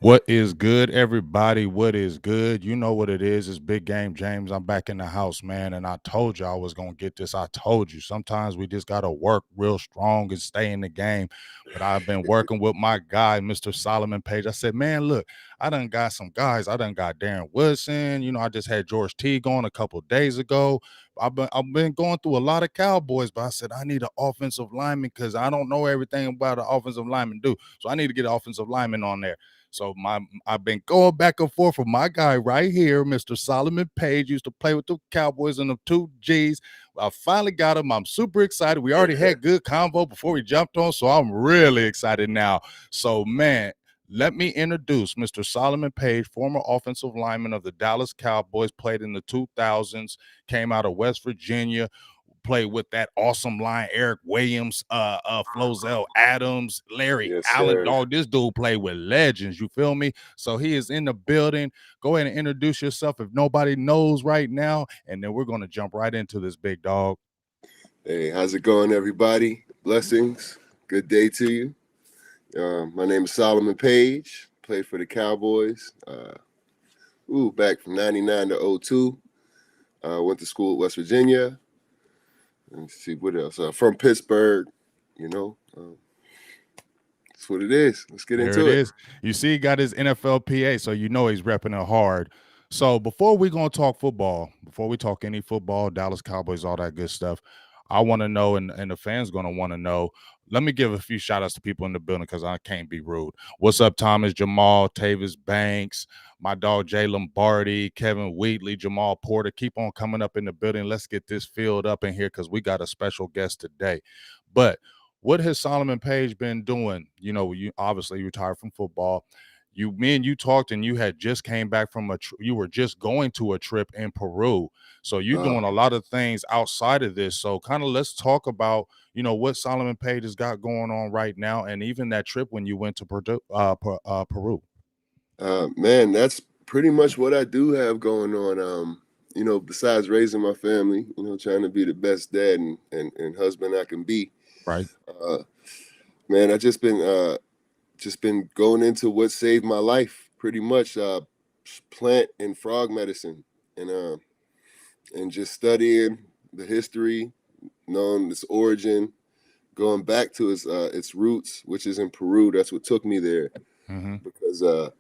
What is good, everybody? What is good? You know what it is. It's Big Game James. I'm back in the house, man. And I told you I was going to get this. I told you. Sometimes we just got to work real strong and stay in the game. But I've been working with my guy, Mr. Solomon Page. I said, man, look, I done got some guys. I done got Darren Woodson. I just had George Teague on a couple of days ago. I've been going through a lot of Cowboys, but I said I need an offensive lineman because I don't know everything about an offensive lineman do. So I need to get an offensive lineman on there. So I've been going back and forth with my guy right here, Mr. Solomon Page. Used to play with the Cowboys and the two G's. I finally got him. I'm super excited. We already had good convo before we jumped on, so I'm really excited now. So, man, let me introduce Mr. Solomon Page, former offensive lineman of the Dallas Cowboys, played in the 2000s, came out of West Virginia, played with that awesome line, Eric Williams, Flozell Adams, Larry Yes, Allen. sir. Dog, this dude played with legends. You feel me? So he is in the building. Go ahead and introduce yourself if nobody knows right now, and then we're going to jump right into this, big dog. Hey, how's it going, everybody? Blessings. Good day to you. My name is Solomon Page. Played for the Cowboys. Back from '99 to '02. Went to school at West Virginia. Let's see what else. From Pittsburgh. You know, that's what it is. Let's get There it into it. is. You see, he got his NFLPA, so you know he's repping it hard. So before we gonna talk football, before we talk any football, Dallas Cowboys, all that good stuff, I want to know, and the fans gonna want to know. Let me give a few shout outs to people in the building because I can't be rude. What's up, Thomas Jamal, Tavis Banks, my dog Jay Lombardi, Kevin Wheatley, Jamal Porter. Keep on coming up in the building. Let's get this filled up in here because we got a special guest today. But what has Solomon Page been doing? You obviously retired from football. Me and you talked, and you had just came back from you were just going to a trip in Peru. So you're Uh, doing a lot of things outside of this. So kind of let's talk about, what Solomon Page has got going on right now, and even that trip when you went to Peru. man, that's pretty much what I do have going on. Besides raising my family, trying to be the best dad and husband I can be. Right. Uh, Man, I just been going into what saved my life, pretty much plant and frog medicine, and just studying the history, knowing its origin, going back to its roots, which is in Peru. That's what took me there Mm-hmm. because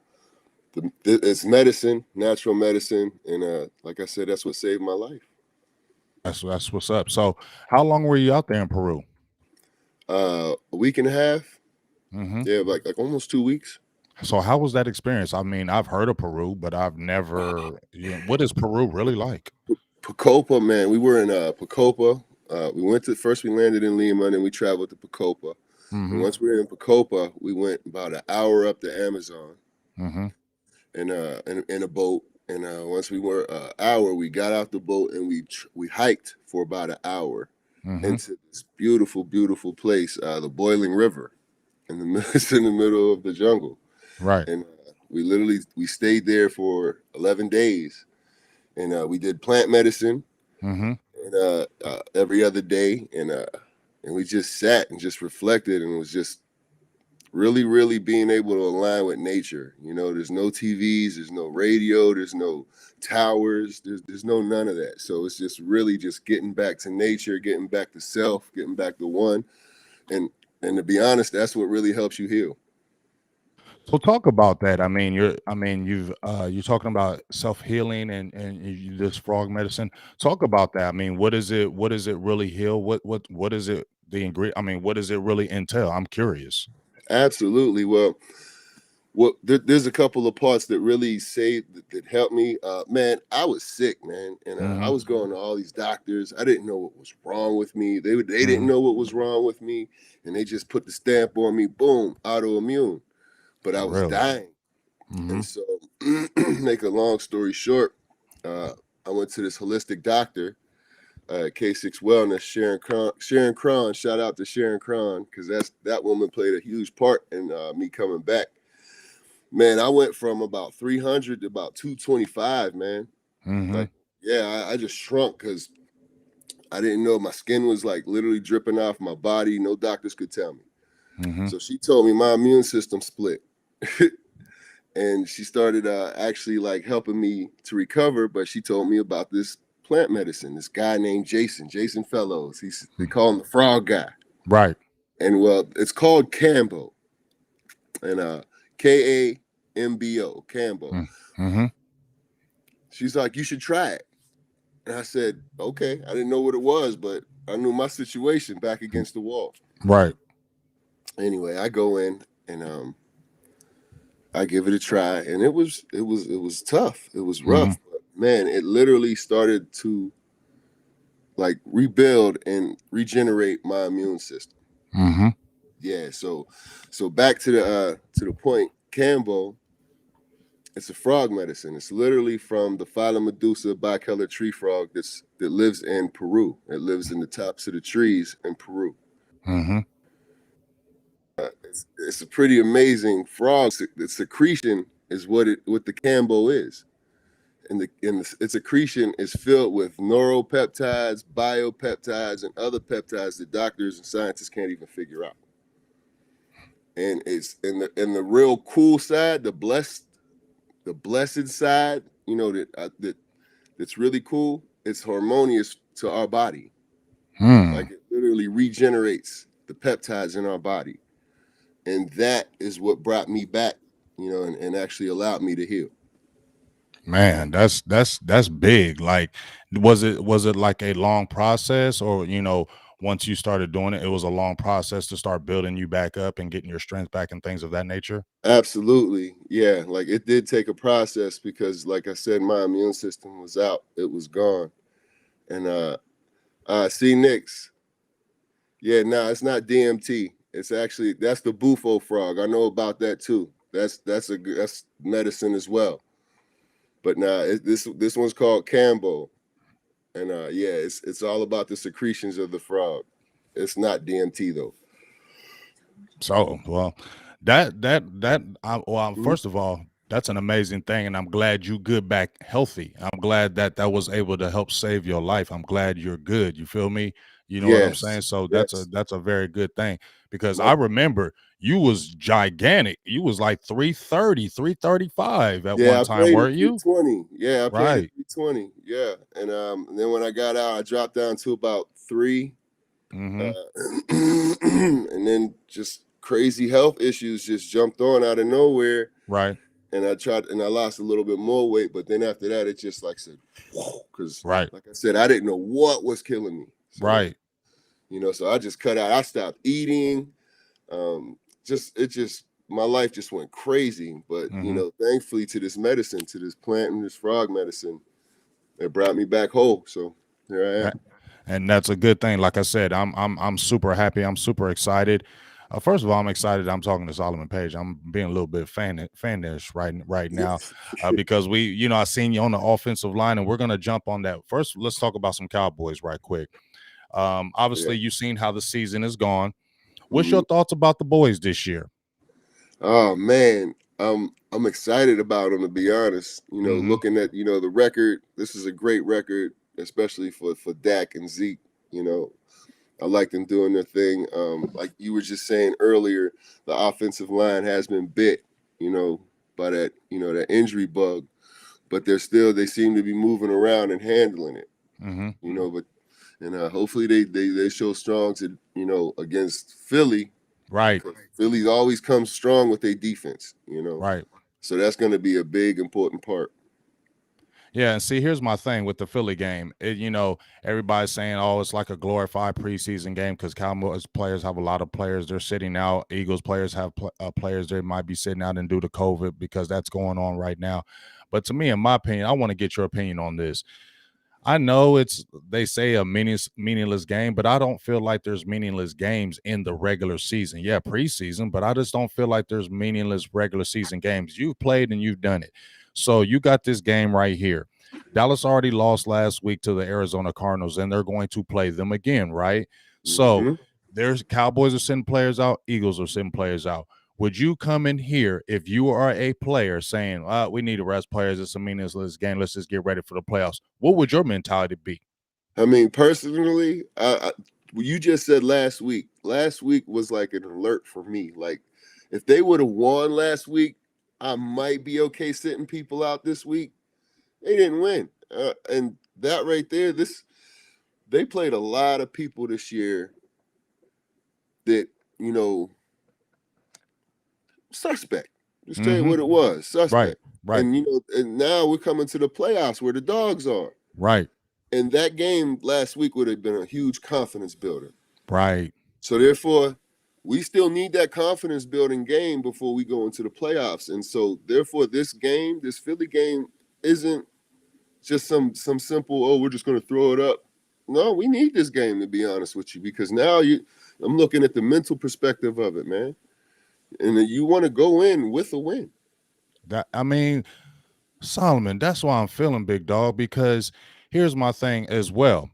it's medicine, natural medicine, and like I said, that's what saved my life. That's what's up. So how long were you out there in Peru? A week and a half, Mm-hmm. yeah, like almost 2 weeks. So how was that experience? I mean, I've heard of Peru, but I've never, what is Peru really like? Pacopa, man, we were in Pacopa. We landed in Lima, and then we traveled to Pacopa. And Mm-hmm. once we were in Pacopa, we went about an hour up the Amazon Mm-hmm. in a boat. And once we were an hour, we got out the boat and we hiked for about an hour Mm-hmm. into this beautiful, beautiful place, the Boiling River, it's in the middle of the jungle. Right. And we stayed there for 11 days, and we did plant medicine Mm-hmm. and every other day, and we just sat and just reflected, and it was just really, really being able to align with nature. There's no TVs, there's no radio, there's no towers, there's no none of that. So it's just really just getting back to nature, getting back to self, getting back to one, and and to be honest, that's what really helps you heal. So talk about that. You're talking about self-healing and this frog medicine. Talk about that. I mean, what does it really heal? What is it the ingredient? I mean, what does it really entail? I'm curious. Absolutely. Well, there's a couple of parts that really saved that helped me. Man, I was sick, man, and I Mhm. was going to all these doctors. I didn't know what was wrong with me. They didn't Mhm. know what was wrong with me, and they just put the stamp on me. Boom, autoimmune. But I was Really? dying, and Mhm. so make a long story short, uh, I went to this holistic doctor, K6 Wellness, Sharon Cron. Sharon Cron, shout out to Sharon Cron because that woman played a huge part in me coming back. Man, I went from about 300 to about 225, man. Mhm. Like, yeah, I just shrunk because I didn't know my skin was like literally dripping off my body. No doctors could tell me. Mhm. So she told me my immune system split. and she started actually like helping me to recover. But she told me about this plant medicine. This guy named Jason Fellows. They call him the Frog Guy, Right. and well, it's called Kambo, and Kambo, Kambo. Mm-hmm. She's like, you should try it. And I said, okay. I didn't know what it was, but I knew my situation back against the wall. Right. Anyway, I go in and I give it a try, and it was tough. It was Mm-hmm. rough, but man, it literally started to like rebuild and regenerate my immune system. Mm-hmm. Yeah, so back to the point, Kambo, it's a frog medicine. It's literally from the Medusa bicolor tree frog that lives in Peru. It lives in the tops of the trees in Peru. Mm-hmm. It's a pretty amazing frog. The secretion is what the Kambo is, and its secretion is filled with neuropeptides, biopeptides, and other peptides that doctors and scientists can't even figure out. And it's in the real cool side, the blessed side, that's really cool. It's harmonious to our body. Mm. Like it literally regenerates the peptides in our body, and that is what brought me back, and actually allowed me to heal. Man, that's big. Like, was it like a long process, or once you started doing it, it was a long process to start building you back up and getting your strength back and things of that nature? Absolutely, yeah. Like it did take a process because, like I said, my immune system was out; it was gone. And see, Nix, yeah, no, it's not DMT. It's actually that's the bufo frog. I know about that too. That's medicine as well. But nah, this one's called Kambo, and yeah, it's all about the secretions of the frog. It's not DMT though. So, well, Mhm. first of all, that's an amazing thing, and I'm glad you good back healthy. I'm glad that was able to help save your life. I'm glad you're good. You feel me? You know what I'm Yes, saying? So yes. that's a very good thing, because My I remember you was gigantic. You was like 330, 335 at Yeah, one I time, played at weren't you? 320. Yeah, I played at Right. 320. Yeah, and then when I got out, I dropped down to about three, Mm-hmm. and then just crazy health issues just jumped on out of nowhere, Right. and I lost a little bit more weight, but then after that, it just like said, because Right. like I said, I didn't know what was killing me, so Right. so I just cut out. I stopped eating. Just my life just went crazy, but Mm-hmm. thankfully to this medicine, to this plant and this frog medicine, it brought me back whole. So here I am. And that's a good thing. Like I said, I'm super happy. I'm super excited. First of all, I'm excited. I'm talking to Solomon Page. I'm being a little bit fanish right now, because I seen you on the offensive line, and we're gonna jump on that. First, let's talk about some Cowboys right quick. Yeah. Obviously, you've seen how the season is gone. What's Hmm. your thoughts about the boys this year? Oh man, I'm excited about them, to be honest. Mm-hmm. Looking at the record, this is a great record, especially for Dak and Zeke. You know, I like them doing their thing. Like you were just saying earlier, the offensive line has been bit, you know, by that injury bug, but they seem to be moving around and handling it, Mm-hmm. But and hopefully they show strong to against Philly. Right. Philly always comes strong with their defense. Right. So that's going to be a big important part. Yeah, and see, here's my thing with the Philly game. Everybody's saying, "Oh, it's like a glorified preseason game," because Cowboys players have a lot of players they're sitting out. Eagles players have players they might be sitting out and due to COVID, because that's going on right now. But to me, in my opinion, I want to get your opinion on this. I know they say a meaningless game, but I don't feel like there's meaningless games in the regular season. Yeah, preseason, but I just don't feel like there's meaningless regular season games. You've played and you've done it. So you got this game right here. Dallas already lost last week to the Arizona Cardinals, and they're going to play them again, right? So Hmm. there's Cowboys are sending players out, Eagles are sending players out. Would you come in here if you are a player saying, we need to rest players, it's a meaningless game, let's just get ready for the playoffs? What would your mentality be? I mean, personally, what you just said last week. Last week was like an alert for me. Like, if they would have won last week, I might be okay sitting people out this week. They didn't win, and that right there, they played a lot of people this year that you know suspect. Just tell you Mm-hmm. what it was, Right. suspect. Right. And and now we're coming to the playoffs where the dogs are. Right. And that game last week would have been a huge confidence builder. Right. So therefore, we still need that confidence building game before we go into the playoffs. And so therefore, this game, this Philly game, isn't just some simple, oh, we're just gonna throw it up. No, we need this game to be honest with you, because now I'm looking at the mental perspective of it, man. And you want to go in with a win. That I mean, Solomon, that's why I'm feeling big dog, because here's my thing as well.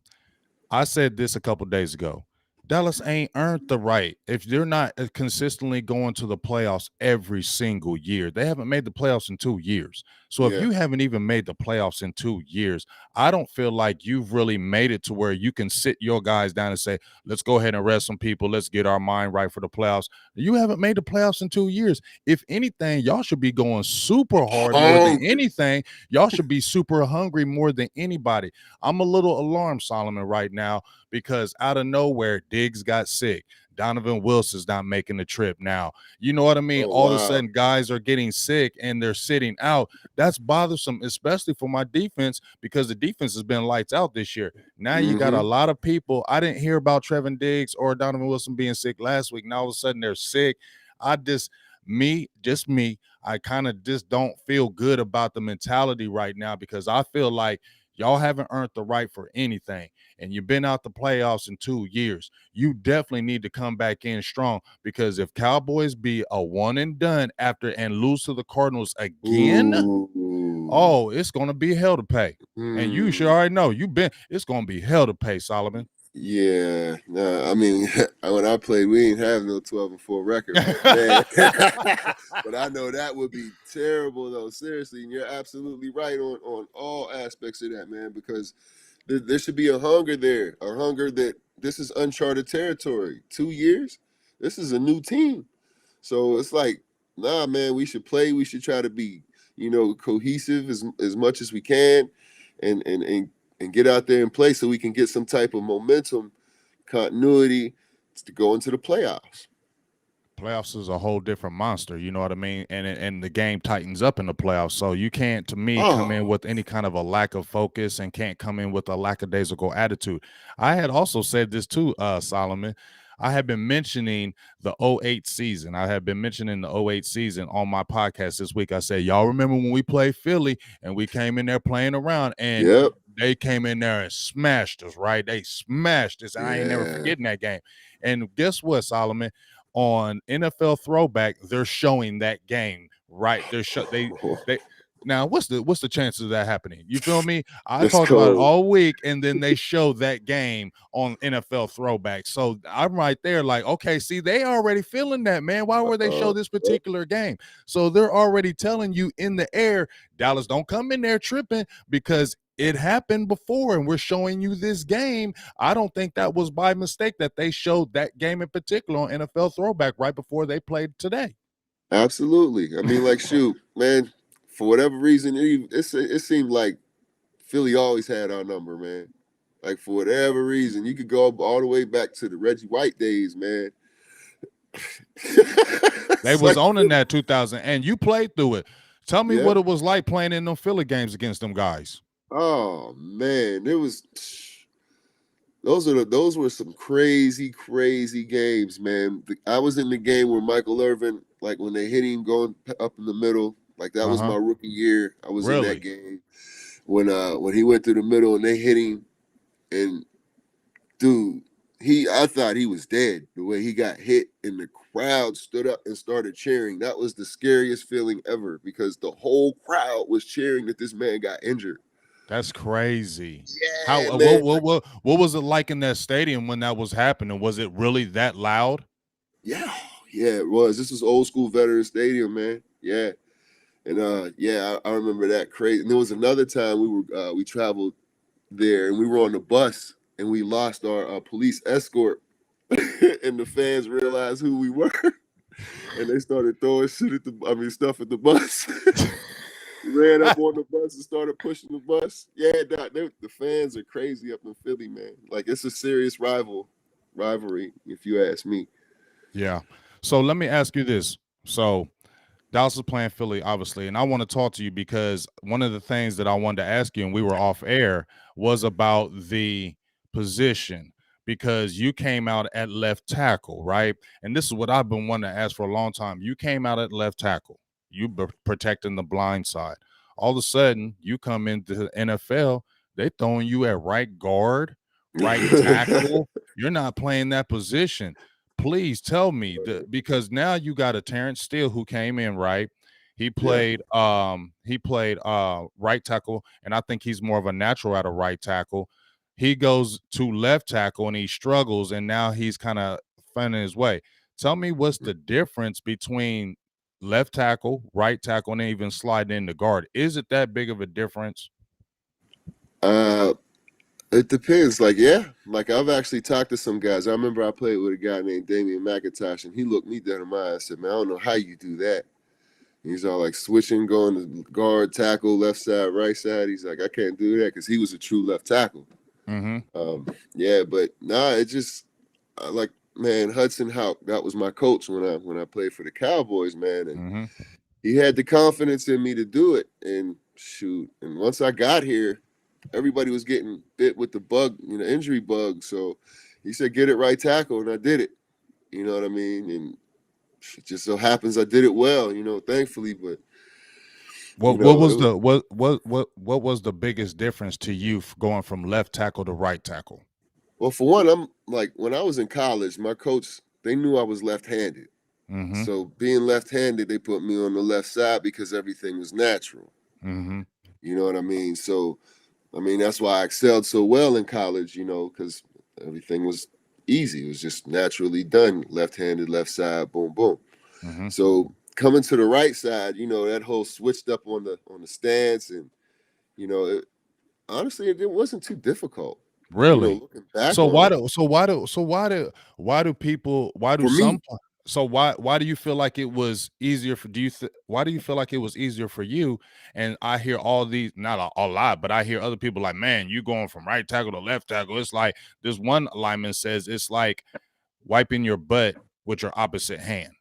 I said this a couple days ago. Dallas ain't earned the right if they're not consistently going to the playoffs every single year. They haven't made the playoffs in 2 years. So if Yeah. you haven't even made the playoffs in 2 years, I don't feel like you've really made it to where you can sit your guys down and say, let's go ahead and rest some people. Let's get our mind right for the playoffs. You haven't made the playoffs in 2 years. If anything, y'all should be going super hard more than Hungry. anything. Y'all should be super hungry more than anybody. I'm a little alarmed, Solomon, right now, because out of nowhere, Diggs got sick. Donovan Wilson's not making the trip now. You know what I mean? Oh All of a wow. sudden, guys are getting sick and they're sitting out. That's bothersome, especially for my defense, because the defense has been lights out this year. Now you got a Mm-hmm. lot of people. I didn't hear about Trevin Diggs or Donovan Wilson being sick last week. Now all of a sudden they're sick. I just, just me, I kind of just don't feel good about the mentality right now, because I feel like y'all haven't earned the right for anything, and you've been out the playoffs in 2 years. You definitely need to come back in strong, because if Cowboys be a one and done after and lose to the Cardinals again, Ooh. oh, it's gonna be hell to pay. And you should Hmm. already know it's gonna be hell to pay, Solomon. Yeah. Nah, I mean, when I played, we ain't have no 12-4 record, but man. But I know that would be terrible though. Seriously, and you're absolutely right on all aspects of that, man, because there should be a hunger there, a hunger that this is uncharted territory. 2 years, this is a new team. So it's like, nah, man, we should play. We should try to be, cohesive as much as we can, and get out there and play so we can get some type of momentum, continuity to go into the playoffs. Playoffs is a whole different monster, you know what I mean? And the game tightens up in the playoffs. So you can't, to me, come in Oh, with any kind of a lack of focus, and can't come in with a lackadaisical attitude. I had also said this too, Solomon. I have been mentioning the '08 season. I have been mentioning the '08 season on my podcast this week. I said, y'all remember when we played Philly and we came in there playing around, and yep, they came in there and smashed us, right? They smashed us, and I ain't never yeah. forgetting that game. And guess what, Solomon? On NFL Throwback, they're showing that game, right? They now what's the chances of that happening? You feel me? I That's talked about it cold. all week, and then they show that game on NFL Throwback. So I'm right there, like, okay, see, they already feeling that, man. Why were they show this particular game? So they're already telling you in the air, Dallas, don't come in there tripping, because it happened before, and we're showing you this game. I don't think that was by mistake that they showed that game in particular on NFL Throwback right before they played today. Absolutely. I mean, like, shoot, man. For whatever reason, it seemed like Philly always had our number, man. Like for whatever reason, you could go all the way back to the Reggie White days, man. They It's was like, owning that 2000, and you played through it. Tell me yeah. what it was like playing in them Philly games against them guys. Oh man, there was. Those were some crazy, crazy games, man. I was in the game where Michael Irvin, like when they hit him going up in the middle, like that Uh was huh. my rookie year. I was in that Really? game when he went through the middle and they hit him, and dude, I thought he was dead the way he got hit, and the crowd stood up and started cheering. That was the scariest feeling ever because the whole crowd was cheering that this man got injured. That's crazy. How Yeah, man. what was it like in that stadium when that was happening? Was it really that loud? Yeah, yeah, it was. This was old school Veteran Stadium, man. Yeah, and yeah, I remember that crazy. And there was another time we traveled there and we were on the bus and we lost our police escort, and the fans realized who we were. and they started throwing stuff at the bus. Ran up on the bus and started pushing the bus. Yeah, the fans are crazy up in Philly, man. Like it's a serious rivalry, if you ask me. Yeah. So let me ask you this. So Dallas is playing Philly, obviously, and I want to talk to you because one of the things that I wanted to ask you, and we were off air, was about the position because you came out at left tackle, right? And this is what I've been wanting to ask for a long time. You came out at left tackle, protecting the blind side. All of a sudden, you come into the NFL, they throwing you at right guard, right tackle. You're not playing that position. Please tell me because now you got a Terrence Steele who came in right. Yeah. He played right tackle, and I think he's more of a natural at a right tackle. He goes to left tackle and he struggles, and now he's kind of finding his way. Tell me what's the difference between left tackle, right tackle, and even sliding in the guard. Is it that big of a difference? Uh, it depends. Like, yeah, like I've actually talked to some guys. I remember I played with a guy named Damian McIntosh, and he looked me dead in my eye and said, "Man, I don't know how you do that." He's all like switching, going to guard, tackle, left side, right side. He's like, I can't do that because he was a true left tackle. Mm-hmm. Yeah, but nah, it just like man, Hudson Houck. That was my coach when I played for the Cowboys, man, and Mm-hmm. he had the confidence in me to do it. And shoot, and once I got here, everybody was getting bit with the bug, injury bug. So he said, get it right tackle, and I did it. You know what I mean? And it just so happens I did it well, thankfully. But What it was was, the what was the biggest difference to you going from left tackle to right tackle? well, for one, I'm like when I was in college, my coach they knew I was left-handed. Mm-hmm. So being left-handed, they put me on the left side because everything was natural. Mm-hmm. You know what I mean? So I mean that's why I excelled so well in college. Because everything was easy. It was just naturally done. Left-handed, left side, boom, boom. Mm-hmm. So coming to the right side, that whole switched up on the stance, and it, honestly, it wasn't too difficult. Really? Looking back So on why it, do so why do so why do people why do for some me, so why do you feel like it was easier for why do you feel like it was easier for you? And I hear all these not a lot, but I hear other people like, man, you going from right tackle to left tackle. It's like this one lineman says it's like wiping your butt with your opposite hand.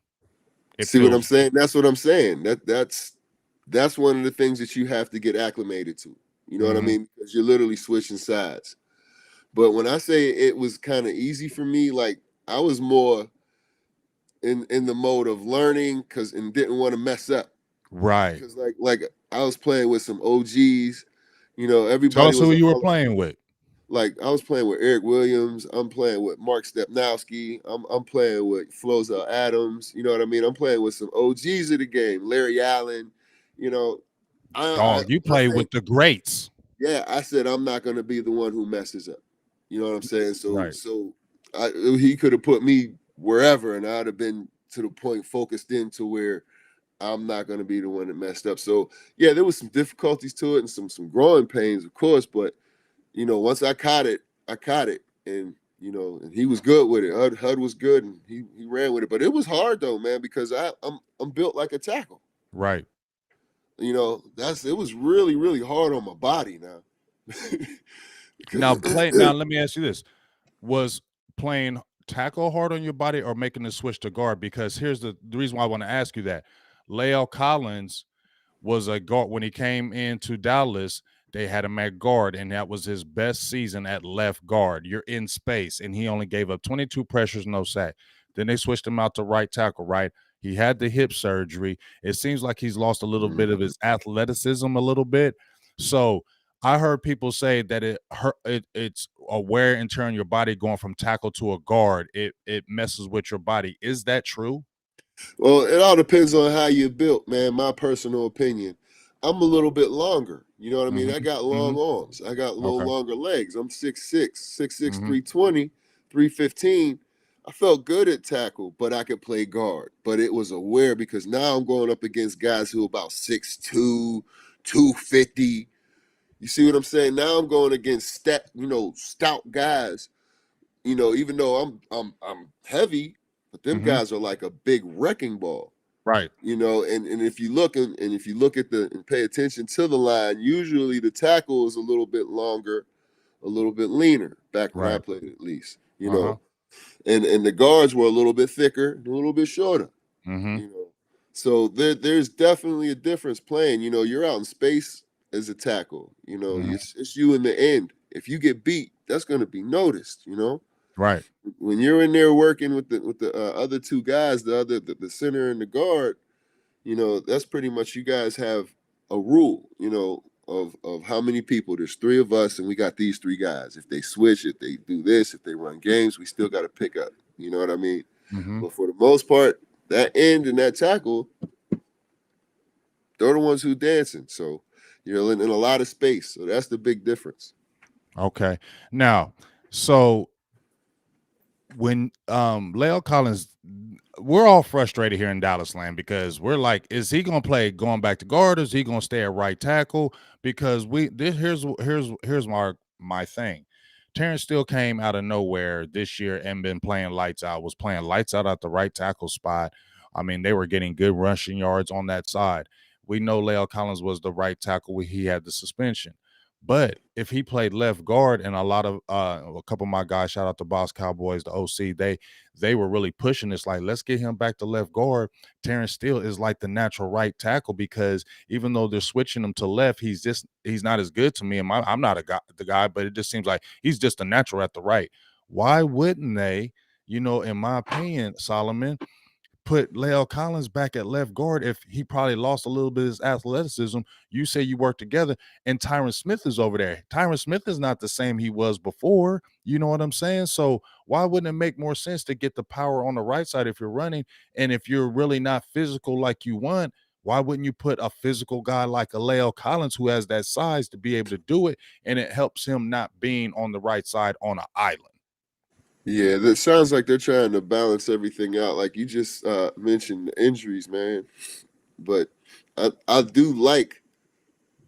It see what I'm feels saying? That's what I'm saying. That's one of the things that you have to get acclimated to. You know what I mm-hmm, mean? Because you're literally switching sides. But when I say it was kind of easy for me, like I was more in the mode of learning and didn't want to mess up. right. Because like I was playing with some OGs. Tell Everybody us was who a you were Hall of playing Fame. with. Like I was playing with Eric Williams. I'm playing with Mark Stepnowski. I'm playing with Flozell Adams. You know what I mean? I'm playing with some OGs of the game. Larry Allen. You know, I Dog, you I played say with the greats. yeah. I said I'm not going to be the one who messes up. You know what I'm saying? So Right. so he could have put me wherever, and I'd have been to the point focused in to where I'm not going to be the one that messed up. So yeah, there was some difficulties to it and some growing pains, of course, but once I caught it, and and he was good with it. Hud was good, and he ran with it. But it was hard though, man, because I'm built like a tackle. Right. It was really really hard on my body now. Now let me ask you this. Was playing tackle hard on your body or making the switch to guard? Because here's the reason why I want to ask you that. Lael Collins was a guard when he came into Dallas. They had him at guard, and that was his best season at left guard. You're in space, and he only gave up 22 pressures, no sack. Then they switched him out to right tackle, right? He had the hip surgery. It seems like he's lost a little bit of his athleticism a little bit. So I heard people say that it's a wear and tear on your body going from tackle to a guard. It messes with your body. Is that true? Well, it all depends on how you're built, man. My personal opinion. I'm a little bit longer. You know what I mean? Mm-hmm. I got long Mm-hmm. arms. I got a little Okay. longer legs. I'm 6'6", 6'6", Mm-hmm. 320, 315. I felt good at tackle, but I could play guard. But it was a wear because now I'm going up against guys who are about 6'2", 250. You see what I'm saying? Now I'm going against stout guys. Even though I'm heavy, but them Mm-hmm. guys are like a big wrecking ball. Right. And if you look and if you look at the and pay attention to the line, usually the tackle is a little bit longer, a little bit leaner. Back when I Right. played, at least, Uh-huh. and the guards were a little bit thicker, a little bit shorter. Mm-hmm. you know. So there's definitely a difference playing. You're out in space as a tackle. Mm-hmm. It's you in the end. If you get beat, that's going to be noticed. Right. When you're in there working with the other two guys, the center and the guard, that's pretty much you guys have a rule, of how many people. There's three of us, and we got these three guys. If they switch, if they do this, if they run games, we still got to pick up. You know what I mean? Mm-hmm. But for the most part, that end and that tackle, they're the ones who dancing. So, in a lot of space. So that's the big difference. Okay. Now, so when Lale Collins, we're all frustrated here in Dallas land because we're like, is he gonna play going back to guard, or is he gonna stay at right tackle? Because here's my thing. Terrence still came out of nowhere this year and been playing lights out, was playing lights out at the right tackle spot. I mean, they were getting good rushing yards on that side. We know Lale Collins was the right tackle. He had the suspension. But if he played left guard, and a couple of my guys, shout out to Boss Cowboys, the OC, they were really pushing this, like, let's get him back to left guard. Terrence Steele is like the natural right tackle, because even though they're switching him to left, he's not as good to me. And I'm not the guy, but it just seems like he's just a natural at the right. Why wouldn't they, in my opinion, Solomon, put Lale Collins back at left guard if he probably lost a little bit of his athleticism? You say you work together, and Tyron Smith is over there. Tyron Smith is not the same he was before. You know what I'm saying? So why wouldn't it make more sense to get the power on the right side if you're running? And if you're really not physical like you want, why wouldn't you put a physical guy like a Lale Collins who has that size to be able to do it? And it helps him not being on the right side on an island. Yeah, that sounds like they're trying to balance everything out. Like you just mentioned the injuries, man. But I do like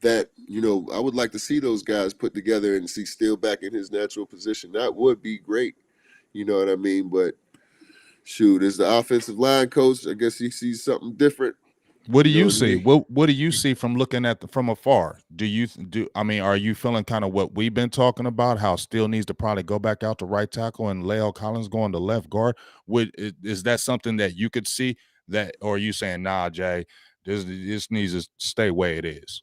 that. I would like to see those guys put together and see Steele back in his natural position. That would be great. You know what I mean? But shoot, as the offensive line coach, I guess he sees something different. What do you And see? What do you see from looking at from afar? I mean, are you feeling kind of what we've been talking about? How Steele needs to probably go back out to right tackle and Lale Collins going to left guard? Is that something that you could see, that, or are you saying, nah, Jay, this needs to stay where it is?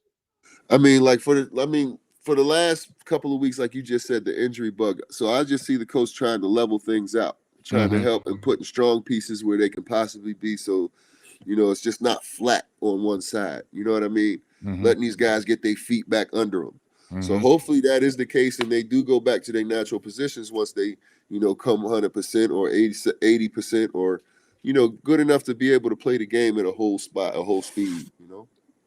I mean, for the last couple of weeks, like you just said, the injury bug. So I just see the coach trying to level things out, trying to Mm-hmm. help and putting strong pieces where they can possibly be. So it's just not flat on one side. You know what I mean? Mm-hmm. Letting these guys get their feet back under them. So Mm-hmm. hopefully that is the case, and they do go back to their natural positions once they, come 100% or 80%, or good enough to be able to play the game at a whole spot, a whole speed.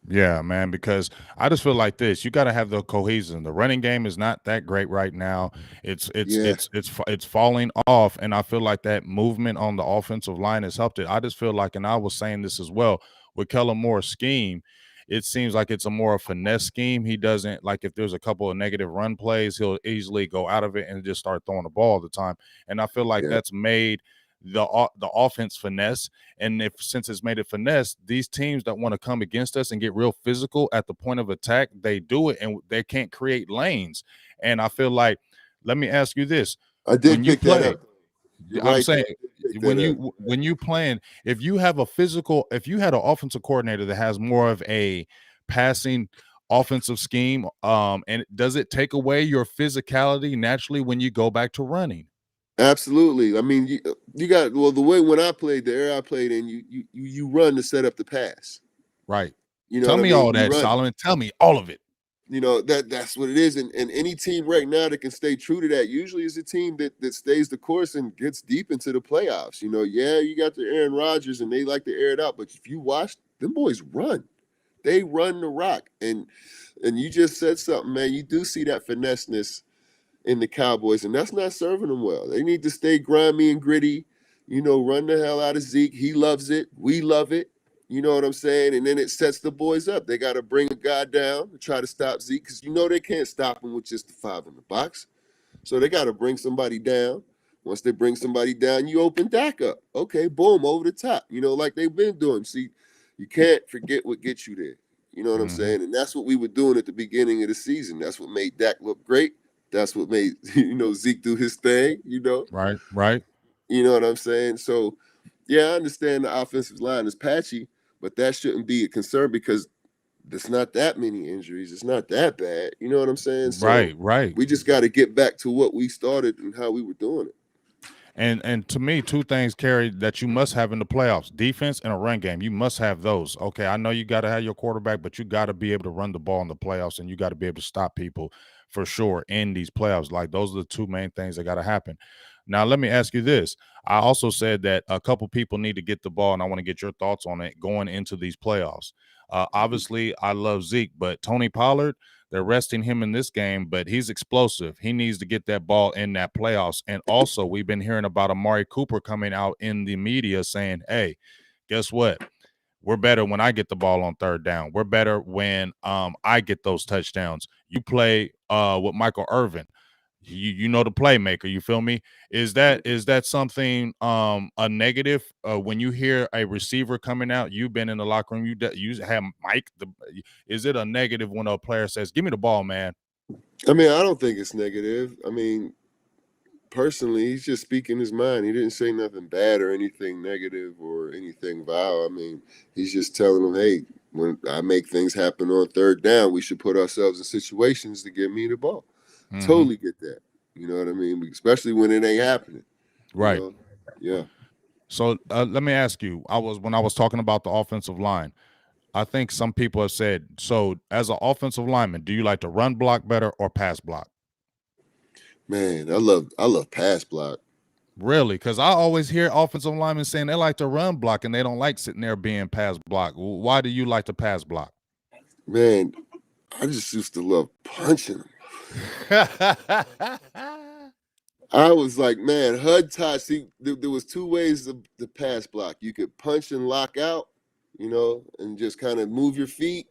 Yeah, man, because I just feel like this. You got to have the cohesion. The running game is not that great right now. Yeah, It's falling off, and I feel like that movement on the offensive line has helped it. I just feel like, and I was saying this as well, with Kellen Moore's scheme, it seems like it's a more finesse scheme. He doesn't, like, if there's a couple of negative run plays, he'll easily go out of it and just start throwing the ball all the time. And I feel like yeah. that's made the offense finesse. And if since it's made it finesse, these teams that want to come against us and get real physical at the point of attack, they do it, and they can't create lanes. And I feel like, let me ask you this: I when did you pick that play, up. You're I'm right, though. saying, I did pick that up. when you playing, if you had an offensive coordinator that has more of a passing offensive scheme, and does it take away your physicality naturally when you go back to running? Absolutely. I mean, you got, well, the way when I played, the era I played in, you run to set up the pass. Right. You know Tell what I me mean? all You that, run. Solomon. Tell me all of it. That's what it is. And any team right now that can stay true to that usually is a team that stays the course and gets deep into the playoffs. Yeah, you got the Aaron Rodgers and they like to air it out, but if you watch, them boys run. They run the rock. And you just said something, man. You do see that finesseness in the Cowboys, and that's not serving them well. They need to stay grimy and gritty, run the hell out of Zeke. He loves it. We love it. You know what I'm saying? And then it sets the boys up. They got to bring a guy down to try to stop Zeke, because they can't stop him with just the five in the box. So they got to bring somebody down. Once they bring somebody down, you open Dak up. Okay, boom, over the top. Like they've been doing. See, you can't forget what gets you there. You know what I'm Mm-hmm. saying? And that's what we were doing at the beginning of the season. That's what made Dak look great. That's what made Zeke do his thing. Right, right. You know what I'm saying? So, yeah, I understand the offensive line is patchy, but that shouldn't be a concern because there's not that many injuries. It's not that bad. You know what I'm saying? So Right, right. we just got to get back to what we started and how we were doing it. And to me, two things carry that you must have in the playoffs: defense and a run game. You must have those. Okay, I know you got to have your quarterback, but you got to be able to run the ball in the playoffs, and you got to be able to stop people for sure in these playoffs. Like those are the two main things that got to happen. Now, let me ask you this. I also said that a couple people need to get the ball, and I want to get your thoughts on it going into these playoffs. Obviously, I love Zeke, but Tony Pollard, they're resting him in this game, but he's explosive. He needs to get that ball in that playoffs. And also, we've been hearing about Amari Cooper coming out in the media saying, hey, guess what? We're better when I get the ball on third down. We're better when I get those touchdowns. You play with Michael Irvin. You know the playmaker. You feel me? Is that something a negative when you hear a receiver coming out? You've been in the locker room. You have Mike. Is it a negative when a player says, "Give me the ball, man"? I mean, I don't think it's negative. I mean, personally, he's just speaking his mind. He didn't say nothing bad or anything negative or anything vile. I mean, he's just telling them, hey, when I make things happen on third down, we should put ourselves in situations to get me the ball. Mm-hmm. Totally get that. You know what I mean? Especially when it ain't happening. You Right. know? Yeah. So let me ask you. When I was talking about the offensive line. I think some people have said, so as an offensive lineman, do you like to run block better or pass block? Man, I love pass block. Really? Because I always hear offensive linemen saying they like to run block and they don't like sitting there being pass block. Why do you like to pass block? Man, I just used to love punching them. I was like, man, HUD touch. See, there was two ways to pass block. You could punch and lock out, and just kind of move your feet,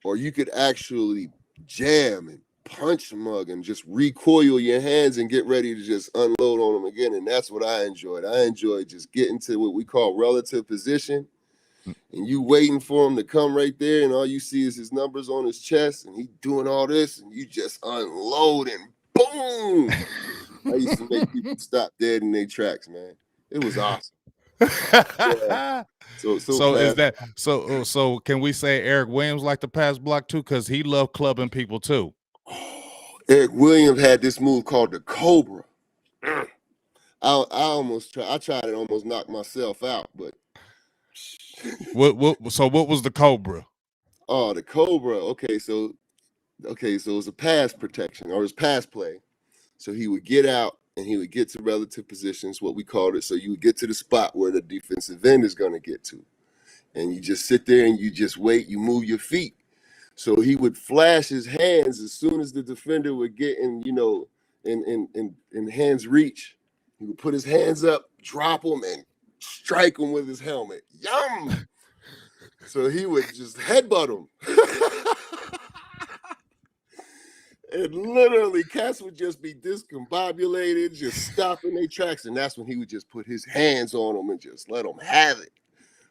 or you could actually jam and punch mug and just recoil your hands and get ready to just unload on them again. And that's what I enjoyed. I enjoyed just getting to what we call relative position, and you waiting for him to come right there, and all you see is his numbers on his chest, and he doing all this, and you just unload and boom. I used to make people stop dead in their tracks, man. It was awesome. Yeah. So So is pass. that so can we say Eric Williams like to pass block too? Because he loved clubbing people too. Eric Williams had this move called the Cobra. I tried to almost knock myself out, but What was the Cobra? oh, the Cobra. Okay, so it was a pass protection or it was pass play. So he would get out and he would get to relative positions, what we called it. So you would get to the spot where the defensive end is going to get to. And you just sit there and you just wait, you move your feet. So he would flash his hands as soon as the defender would get in hands reach. He would put his hands up, drop them, and strike him with his helmet. Yum! So he would just headbutt him. And literally, cats would just be discombobulated, just stopping their tracks. And that's when he would just put his hands on them and just let them have it.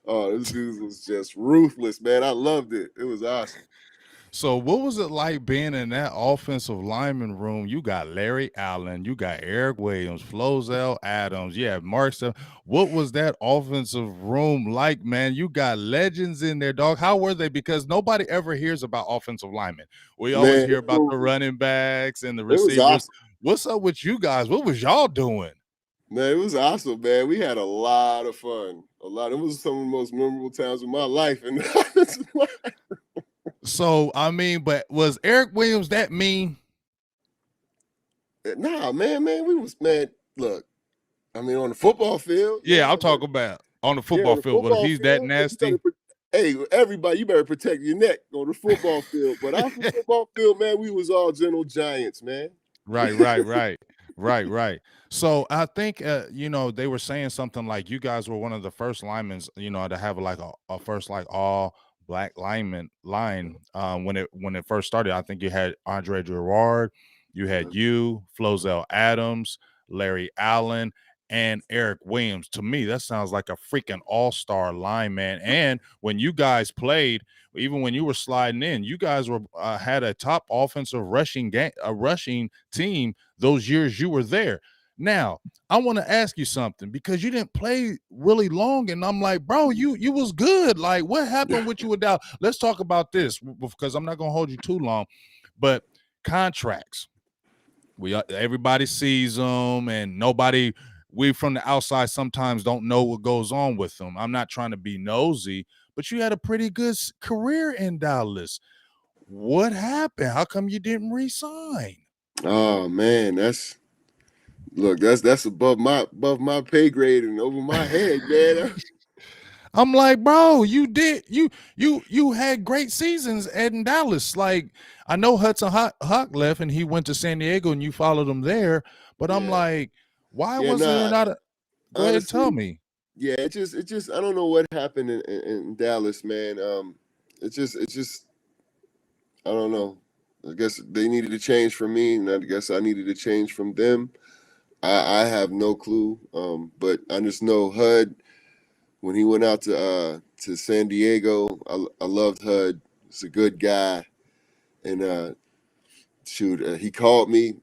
Oh, this dude was just ruthless, man. I loved it. It was awesome. So what was it like being in that offensive lineman room? You got Larry Allen, you got Eric Williams, Flozell Adams, you have Mark Stuff. What was that offensive room like, man? You got legends in there, dog. How were they? Because nobody ever hears about offensive linemen. We always Man, hear about the running backs and the it was receivers. awesome. What's up with you guys? What was y'all doing? Man, it was awesome, man. We had a lot of fun. A lot. It was some of the most memorable times of my life. And So I mean, but was Eric Williams that mean? nah, man, we was man. Look, I mean, on the football field, Yeah, yeah, I'll talk about on the yeah, football on the field. But if football he's that field, yeah, you better. nasty, Hey, everybody, you better protect your neck on the football field. But off the football field, man, we was all gentle giants, man. right, right, right, right, right. So I think they were saying something like you guys were one of the first linemen, to have like a first like all black lineman line when it first started. I think you had Andre Gerard, you had you, Flozell Adams. Larry Allen, and Eric Williams. To me, that sounds like a freaking all-star lineman. And when you guys played, even when you were sliding in, you guys were had a top offensive rushing team those years you were there. Now, I want to ask you something because you didn't play really long, and I'm like, bro, you was good. Like, what happened with you with Dow? Let's talk about this because I'm not gonna hold you too long. But contracts, everybody sees them, and nobody. We from the outside sometimes don't know what goes on with them. I'm not trying to be nosy, but you had a pretty good career in Dallas. What happened? How come you didn't resign? Oh man, that's above my pay grade and over my head, man. I'm like, bro, you had great seasons in Dallas. Like, I know Hudson Hawk left and he went to San Diego and you followed him there, but I'm Yeah, like, why yeah. wasn't there Nah, not a? Go ahead and tell honestly, me. yeah. It just. I don't know what happened in Dallas, man. It just. I don't know. I guess they needed to change from me, and I guess I needed to change from them. I have no clue. But I just know HUD when he went out to San Diego. I loved HUD. He's a good guy, and shoot, he called me,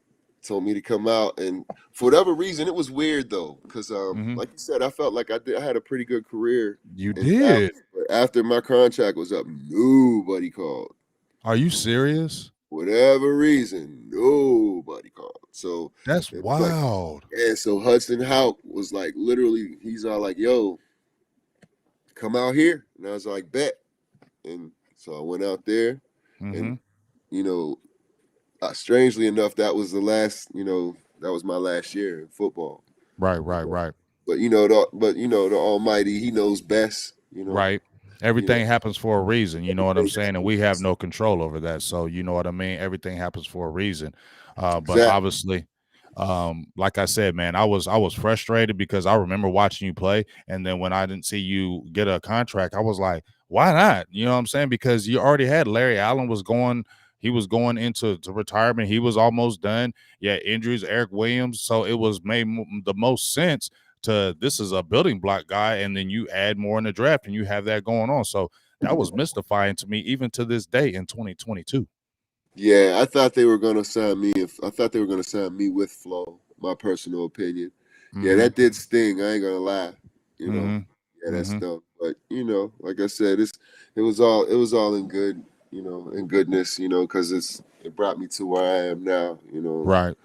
told me to come out, and for whatever reason, it was weird though, because Hmm. like you said, I felt like I had a pretty good career You in did. Dallas, but after my contract was up, nobody called. Are you serious? Whatever reason, nobody called. So That's it was like, wild. and so Hudson Houck was like, literally, he's all like, "Yo, come out here," and I was like, "Bet." And so I went out there, and Hmm. you know, strangely enough, that was the last, that was my last year in football. Right, You right, know, right. but the Almighty, He knows best. Right. You know Everything happens for a reason, you know what I'm everything saying? And we have happens. no control over that. So, you know what I mean? Everything happens for a reason. But Exactly. obviously, like I said, man, I was frustrated because I remember watching you play, and then when I didn't see you get a contract, I was like, why not? You know what I'm saying? Because you already had Larry Allen he was going into retirement. He was almost done. Yeah, injuries, Eric Williams. So it was made the most sense to this is a building block guy, and then you add more in the draft and you have that going on. So that was mystifying to me even to this day in 2022. Yeah, I thought they were gonna sign me. If I thought they were gonna sign me with Flo, my personal opinion. Yeah, Mm-hmm. that did sting. I ain't gonna lie. You know, Mm-hmm. yeah, that Mm-hmm. stunk. But like I said, it was all in good. In goodness. Because it brought me to where I am now. Right.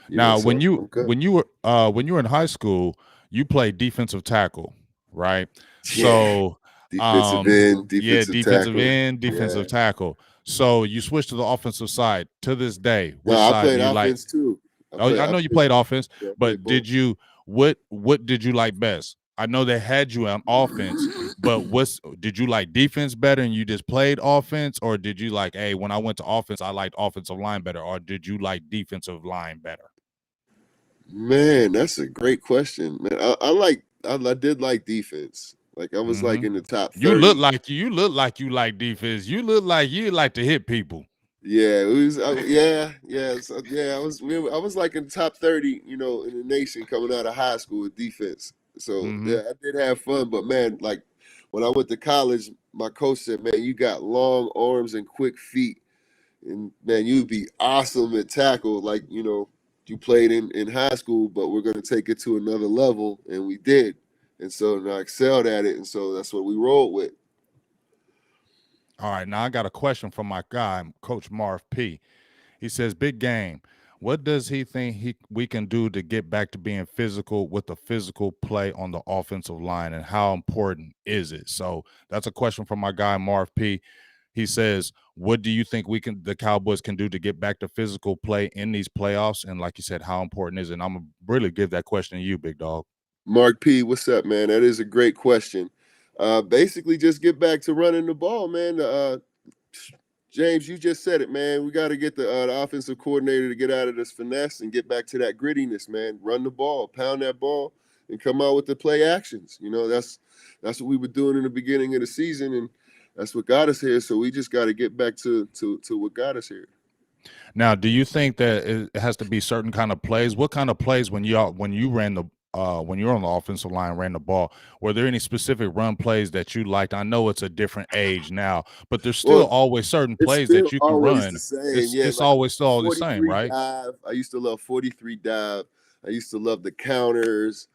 Now, So I'm good. when you were in high school, you played defensive tackle, right? Yeah, So, defensive end, yeah, defensive defensive tackle. end, defensive Yeah. tackle. So you switched to the offensive side. To this day, No, which I side do played you like? offense too. Oh, I I know you played. played offense, Yeah, I played but both. what did you like best? I know they had you on offense, but did you like defense better and you just played offense, or did you like, hey, when I went to offense, I liked offensive line better, or did you like defensive line better? Man, that's a great question, man. I did like defense. Like I was Hmm. like in the top You look 30. like you like defense. You look like you like to hit people. Yeah, it was. Yeah. So, yeah, I was like in the top 30, in the nation coming out of high school with defense. So Hmm. yeah, I did have fun. But man, like when I went to college, my coach said, "Man, you got long arms and quick feet, and man, you'd be awesome at tackle. Like you played in high school, but we're gonna take it to another level," and we did. And so and I excelled at it, and so that's what we rolled with. All right, now I got a question from my guy, Coach Marv P. He says, "Big game. What does he think we can do to get back to being physical with the physical play on the offensive line, and how important is it?" So that's a question from my guy Marv P. He says, "What do you think the Cowboys can do to get back to physical play in these playoffs?" And like you said, how important is it? And I'm gonna really give that question to you, big dog. Mark P, what's up, man? That is a great question. Basically, just get back to running the ball, man. James, you just said it, man. We got to get the offensive coordinator to get out of this finesse and get back to that grittiness, man. Run the ball, pound that ball, and come out with the play actions. That's what we were doing in the beginning of the season, and that's what got us here. So we just got to get back to what got us here. Now, do you think that it has to be certain kind of plays? What kind of plays when you ran the when you're on the offensive line ran the ball? Were there any specific run plays that you liked? I know it's a different age now, but there's still Well, always certain it's plays still that you can always the run. same. It's Yeah, it's like always still all the same, 43 right? dive. I used to love 43 dive. I used to love the counters.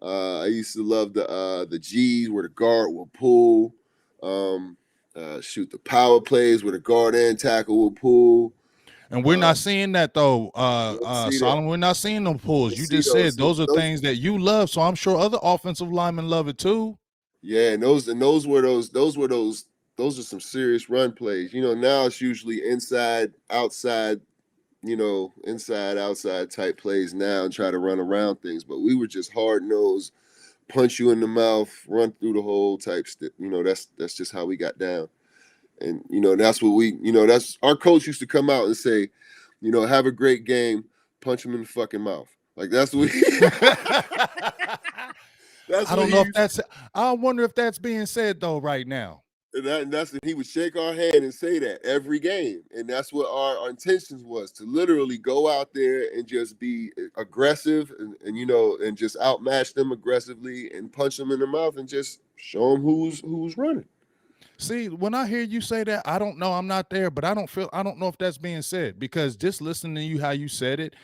I used to love the G's where the guard will pull. Um, shoot the power plays where the guard and tackle will pull. And we're Uh, not seeing that though, you don't see that. Solomon. We're not seeing them You pulls. don't You see just those. said So those are those, things that you love. So I'm sure other offensive linemen love it too. yeah, and those are some serious run plays. Now it's usually inside, outside, inside, outside type plays now and try to run around things. But we were just hard nosed, punch you in the mouth, run through the hole type stuff. That's just how we got down. And that's what that's our coach used to come out and say, have a great game, punch him in the fucking mouth. Like that's what that's I what don't he know if used. that's. I wonder if that's being said though right now. And he would shake our hand and say that every game, and that's what our intentions was to literally go out there and just be aggressive and just outmatch them aggressively and punch them in the mouth and just show them who's running. See, when I hear you say that, I don't know. I'm not there, but I don't know if that's being said because just listening to you how you said it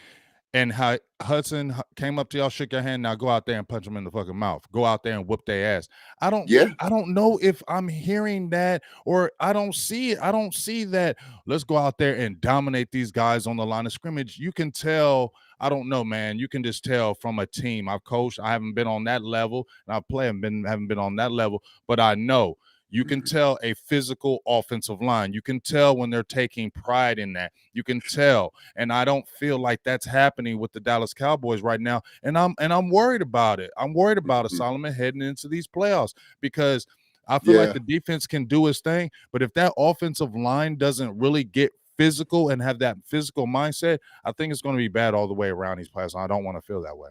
and how Hudson came up to y'all, shook your hand. Now go out there and punch them in the fucking mouth. Go out there and whoop their ass. I don't. Yeah, I don't know if I'm hearing that or I don't see it. I don't see that. Let's go out there and dominate these guys on the line of scrimmage. You can tell. I don't know, man. You can just tell from a team. I've coached. I haven't been on that level, and I play. Haven't been on that level, but I know you can tell a physical offensive line. You can tell when they're taking pride in that. You can tell, and I don't feel like that's happening with the Dallas Cowboys right now. And I'm worried about it. I'm worried about it, Solomon, heading into these playoffs because I feel like yeah, the defense can do its thing, but if that offensive line doesn't really get physical and have that physical mindset, I think it's going to be bad all the way around these playoffs. I don't want to feel that way.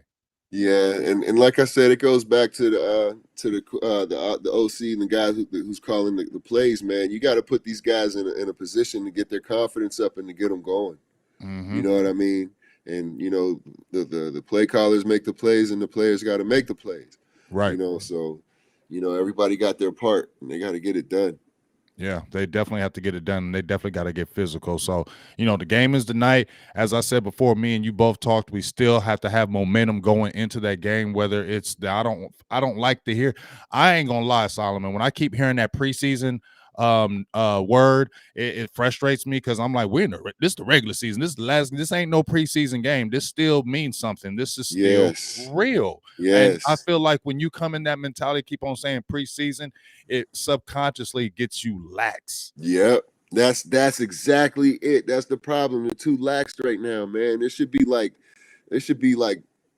yeah. And like I said, it goes back to the OC and the guys who's calling the plays. Man, you got to put these guys in a position to get their confidence up and to get them going. You Mm-hmm. know what I mean? And the play callers make the plays, and the players got to make the plays. Right. So everybody got their part, and they got to get it done. Yeah, they definitely have to get it done. And they definitely got to get physical. So, the game is tonight. As I said before, me and you both talked. We still have to have momentum going into that game. Whether it's the I don't like to hear. I ain't gonna lie, Solomon. When I keep hearing that preseason word, it frustrates me because I'm like, this is the regular season. This is the last. This ain't no preseason game. This still means something. This is still Yes, real. And I yes, feel like when you come in that mentality, keep on saying preseason, it subconsciously gets you lax. yep. That's exactly it. That's the problem. They're too lax right now, man. It should be like, like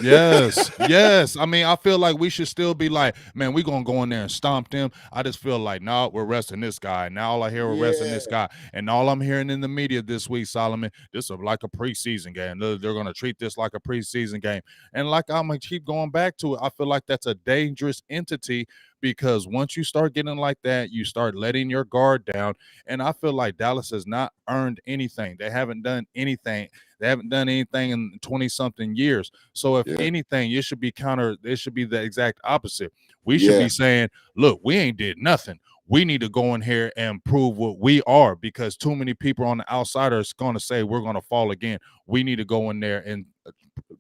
Yes, yes. I mean, I feel like we should still be like, man, we're gonna go in there and stomp them. I just feel like, no, we're resting this guy. Now all I hear, we're resting yeah, this guy. And all I'm hearing in the media this week, Solomon, this is like a preseason game. They're gonna treat this like a preseason game. And like I'm gonna keep going back to it, I feel like that's a dangerous entity because once you start getting like that, you start letting your guard down. And I feel like Dallas has not earned anything. They haven't done anything. They haven't done anything in 20 something years. So if yeah, anything, it should be the exact opposite. We should yeah, be saying, look, we ain't did nothing. We need to go in here and prove what we are because too many people on the outside are going to say we're going to fall again. We need to go in there and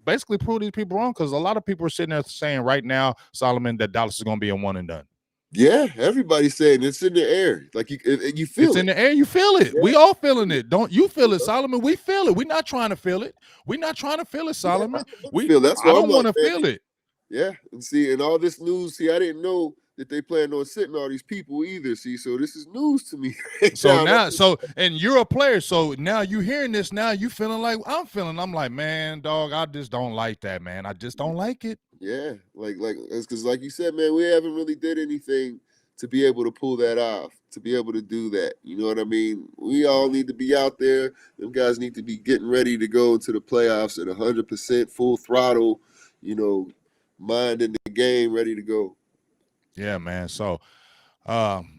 basically prove these people wrong because a lot of people are sitting there saying right now, Solomon, that Dallas is going to be a one and done. yeah. Everybody's saying it's in the air. Like you It's feel in it. the air. You feel it. Yeah, We all feeling it. Don't you you feel it, know? Solomon? We feel it. We're not trying to feel it. We're not trying to feel it, Yeah, I Solomon. We feel. That's I why I'm don't like, want to man. feel it. Yeah, and see, and all this news. See, I didn't know that they planned on sitting all these people either. See, so this is news to me right So now. now, and you're a player. So now you hearing this. Now you feeling like I'm feeling. I'm like, man, dog. I just don't like that, man. I just don't like it. Yeah, like it's because like you said, man, we haven't really did anything to be able to pull that off, to be able to do that. You know what I mean? We all need to be out there. Them guys need to be getting ready to go into the playoffs at 100% full throttle. You know, mind in the game, ready to go. Yeah, man. So,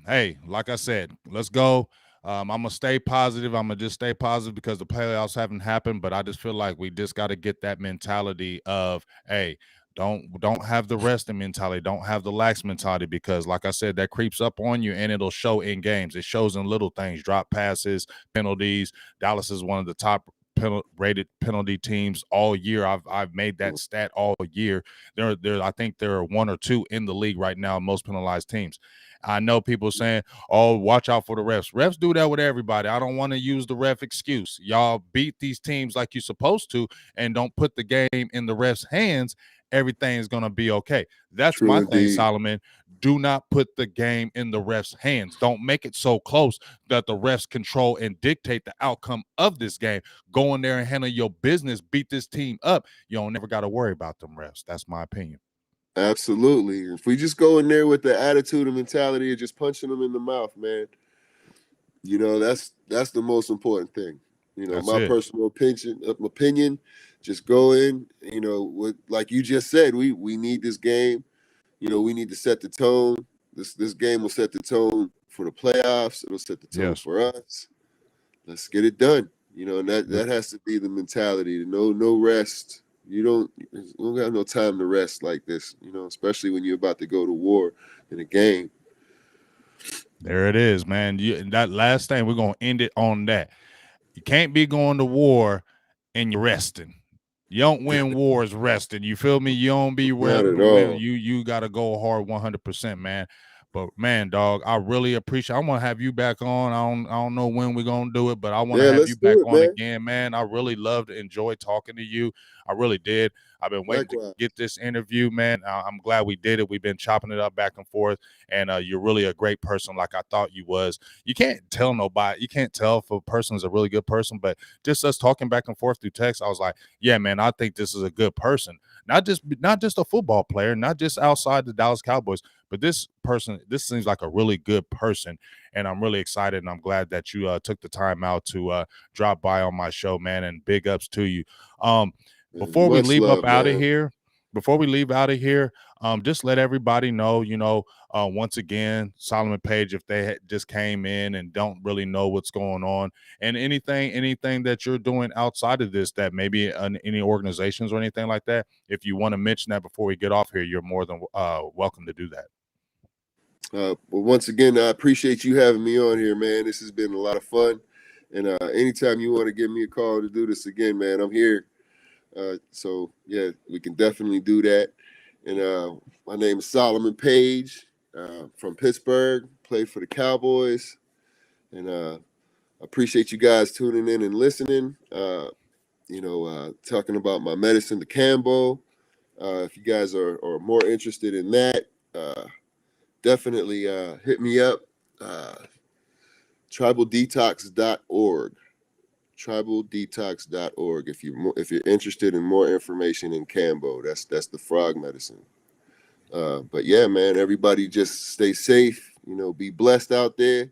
hey, like I said, let's go. I'm gonna stay positive. I'm gonna just stay positive because the playoffs haven't happened, but I just feel like we just got to get that mentality of, hey, don't have the resting mentality, don't have the lax mentality, because like I said, that creeps up on you and it'll show in games. It shows in little things, drop passes, penalties. Dallas is one of the top rated penalty teams all year. I've made that stat all year. I think there are one or two in the league right now, most penalized teams. I know people saying, "Oh, watch out for the refs." Refs do that with everybody. I don't want to use the ref excuse. Y'all beat these teams like you're supposed to, and don't put the game in the refs' hands. Everything's gonna be okay. That's True my thing, indeed. Solomon. Do not put the game in the refs' hands. Don't make it so close that the refs control and dictate the outcome of this game. Go in there and handle your business. Beat this team up. You don't never got to worry about them refs. That's my opinion. Absolutely. If we just go in there with the attitude and mentality of just punching them in the mouth, man, that's the most important thing. That's My it. personal opinion, just go in. With, like you just said, we need this game. We need to set the tone. This game will set the tone for the playoffs. It'll set the tone Yes. for us. Let's get it done. And that Yep. has to be the mentality. No rest. You don't have no time to rest like this. Especially when you're about to go to war in a game. There it is, man. That last thing, we're gonna end it on that. You can't be going to war and you're resting. You don't win wars resting. You feel me? You don't be Not at win. all. You got to go hard 100%, man. But man, dog, I really appreciate. I want to have you back on. I don't know when we're gonna do it, but I want to Yeah, have let's you back do it, on man. again, man. I really loved, enjoyed talking to you. I really did. I've been waiting to Likewise. get this interview, man. I'm glad we did it. We've been chopping it up back and forth, and you're really a great person, like I thought you was. You can't tell nobody. You can't tell if a person is a really good person, but just us talking back and forth through text, I was like, yeah, man, I think this is a good person. Not just a football player, not just outside the Dallas Cowboys, but this person. This seems like a really good person, and I'm really excited. And I'm glad that you took the time out to drop by on my show, man. And big ups to you. Um, And before we much leave up love, out of man. here, before we leave out of here, just let everybody know, once again, Solomon Page, if they just came in and don't really know what's going on, and anything that you're doing outside of this, that maybe any organizations or anything like that, if you want to mention that before we get off here, you're more than welcome to do that. Well, once again, I appreciate you having me on here, man. This has been a lot of fun. And anytime you want to give me a call to do this again, man, I'm here. So yeah, we can definitely do that. And my name is Solomon Page, from Pittsburgh. Played for the Cowboys, and I appreciate you guys tuning in and listening. Talking about my medicine, the Kambo. If you guys are more interested in that, definitely hit me up. Uh, tribaldetox.org. Tribaldetox.org. If you're interested in more information in Kambo, that's the frog medicine. But yeah, man, everybody just stay safe. Be blessed out there,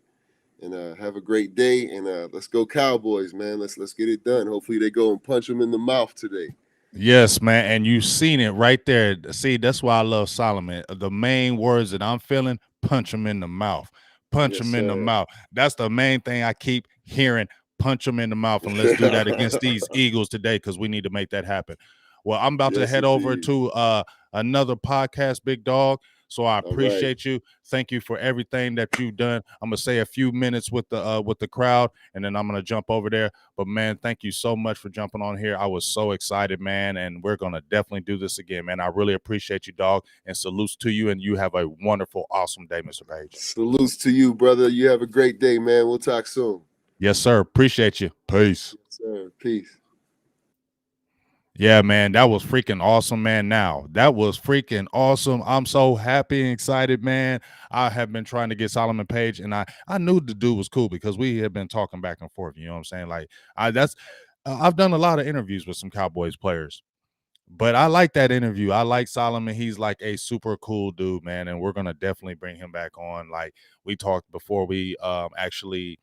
and have a great day. And let's go Cowboys, man. Let's get it done. Hopefully they go and punch them in the mouth today. Yes, man, and you seen it right there. See, that's why I love Solomon. The main words that I'm feeling: punch him in the mouth, punch Yes, him in the sir. mouth. That's the main thing I keep hearing. Punch him in the mouth, and let's do that against these Eagles today, because we need to make that happen. Well, I'm about to Yes, head over indeed. to another podcast, Big Dog. So I All right. appreciate you. Thank you for everything that you've done. I'm gonna say a few minutes with the crowd, and then I'm gonna jump over there. But man, thank you so much for jumping on here. I was so excited, man, and we're gonna definitely do this again, man. I really appreciate you, dog, and salutes to you. And you have a wonderful, awesome day, Mr. Page. Salutes to you, brother. You have a great day, man. We'll talk soon. Yes, sir. Appreciate you. Peace. Yes, sir. Peace. Yeah, man, that was freaking awesome, man. Now, that was freaking awesome. I'm so happy and excited, man. I have been trying to get Solomon Page, and I knew the dude was cool because we have been talking back and forth. You know what I'm saying? Like, I've done a lot of interviews with some Cowboys players, but I like that interview. I like Solomon. He's like a super cool dude, man, and we're gonna definitely bring him back on. Like we talked before we actually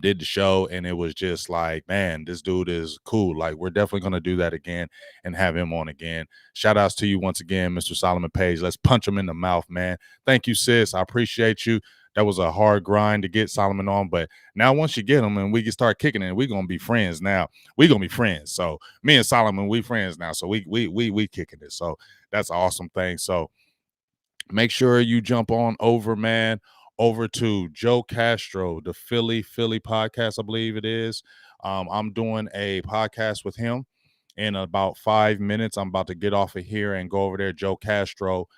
did the show, and it was just like, man, this dude is cool. Like, we're definitely going to do that again and have him on again. Shout outs to you once again, Mr. Solomon Page. Let's punch him in the mouth, man. Thank you, sis. I appreciate you. that was a hard grind to get Solomon on. But now once you get him and we can start kicking it, we're gonna be friends now. We're gonna be friends. So me and Solomon, we friends now. So we kicking it. So that's an awesome thing. So make sure you jump on over, man, over to Joe Castro, the Philly podcast, I believe it is. I'm doing a podcast with him in about 5 minutes. I'm about to get off of here and go over there. Joe Castro,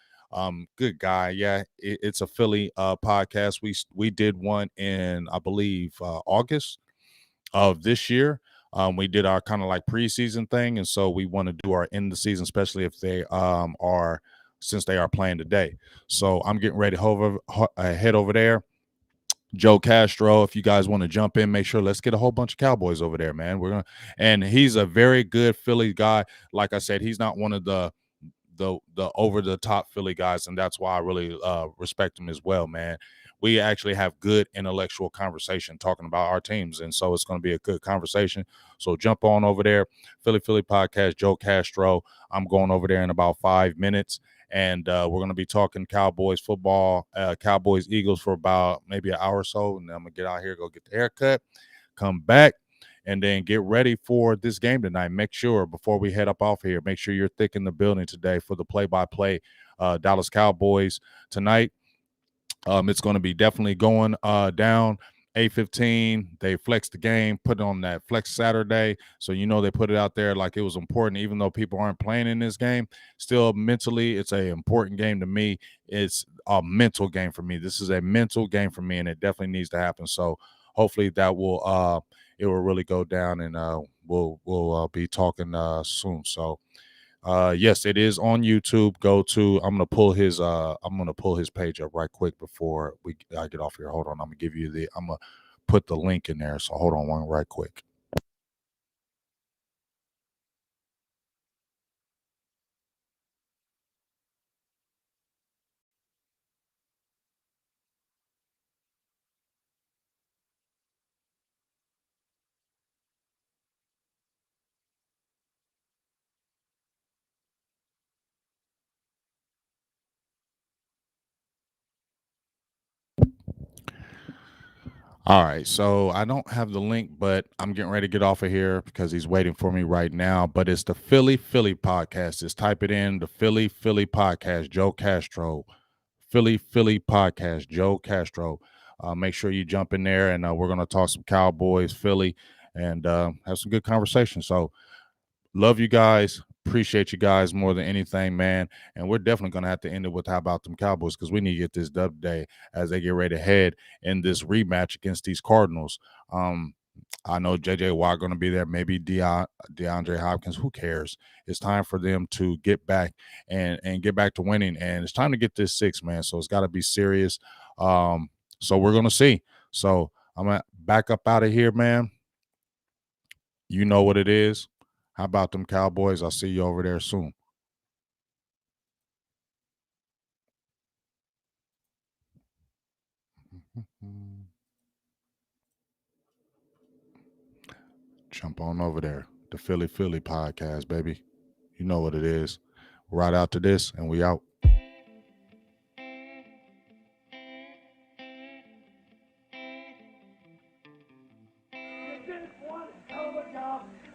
good guy. Yeah, it's a Philly podcast. We did one in, I believe, August of this year. We did our kind of like preseason thing, and so we want to do our end of the season, especially if they are since they are playing today. So I'm getting ready to head over there. Joe Castro, if you guys want to jump in, make sure let's get a whole bunch of Cowboys over there, man. And he's a very good Philly guy. Like I said, he's not one of the over the top Philly guys, and that's why I really respect him as well, man. We actually have good intellectual conversation talking about our teams, and so it's going to be a good conversation. So jump on over there, Philly podcast, Joe Castro. I'm going over there in about 5 minutes, and we're going to be talking Cowboys football, Cowboys Eagles for about maybe an hour or so, and then I'm gonna get out here, go get the haircut, come back, and then get ready for this game tonight. Make sure before we head up off here, make sure you're thick in the building today for the play-by-play Dallas Cowboys tonight. It's going to be definitely going down 8:15. They flexed the game, put it on that flex Saturday. So, they put it out there like it was important, even though people aren't playing in this game. Still, mentally, it's an important game to me. It's a mental game for me. This is a mental game for me, and it definitely needs to happen. So, hopefully that will it will really go down, and we'll be talking soon. So, yes, it is on YouTube. I'm gonna pull his page up right quick before I get off here. Hold on, I'm gonna put the link in there. So hold on one right quick. All right, so I don't have the link, but I'm getting ready to get off of here because he's waiting for me right now. But it's the Philly podcast. Just type it in, the Philly podcast, Joe Castro. Philly podcast, Joe Castro. Make sure you jump in there, and we're going to talk some Cowboys, Philly, and have some good conversation. So, love you guys. Appreciate you guys more than anything, man. And we're definitely going to have to end it with how about them Cowboys, because we need to get this dub day as they get ready to head in this rematch against these Cardinals. I know JJ Watt going to be there, maybe DeAndre Hopkins. Who cares? It's time for them to get back and get back to winning, and it's time to get this 6, man. So it's got to be serious. So we're going to see. So I'm going to back up out of here, man. You know what it is. How about them Cowboys? I'll see you over there soon. Jump on over there. The Philly podcast, baby. You know what it is. Right out to this, and we out.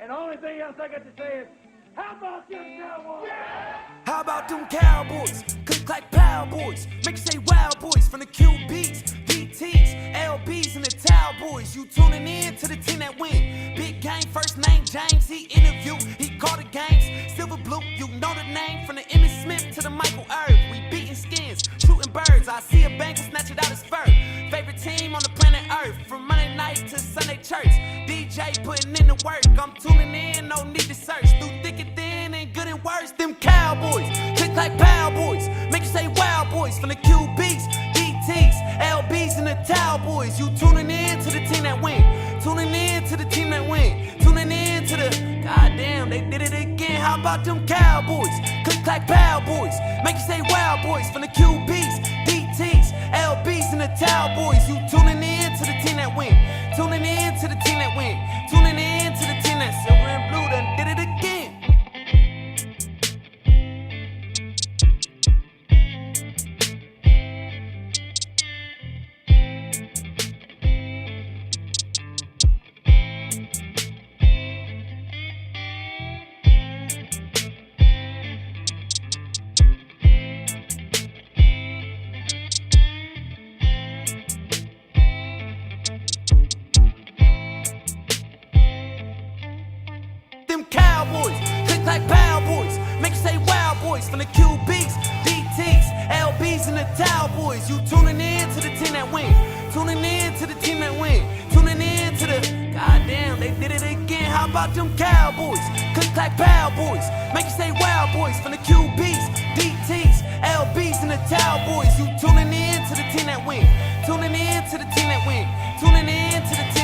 And the only thing else I got to say is, how about them Cowboys? Yeah! How about them Cowboys? Click like Power Boys. Make you say wow boys from the QBs, PTs, LBs, and the Towel Boys. You tuning in to the team that win. Big game, first name James. He interviewed, he called the games. Silver blue, you know the name. From the Emmitt Smith to the Michael Irv. We beating skins, shooting birds. I see a bank snatch it out his fur. Favorite team on the planet Earth. From Monday night to Sunday church. DJ putting in the work. I'm tuning in, no need to search. Through thick and thin and good and worse. Them Cowboys, click like Power Boys. Make you say wow boys. From the QBs, DTs, LBs, and the Towel Boys. You tuning in to the team that win. Tuning in to the team that win. Tuning in to the, goddamn, they did it again. How about them Cowboys? Click like Power Boys. Make you say wow boys. From the QBs, DTs, LBs, and the Towel Boys. You tuning in to the team that win. Tuning in to the team that win. Tuning in to the team that silver and blue done did it again. boys from the QBs, DTs, LBs, and the Cowboys. You tuning in to the team that win. Tuning in to the team that win. Tuning in to the goddamn, they did it again. How about them Cowboys? Click clack pow boys. Make you say wow boys from the QBs, DTs, LBs, and the Cowboys. You tuning in to the team that win. Tuning in to the team that win. Tuning in to the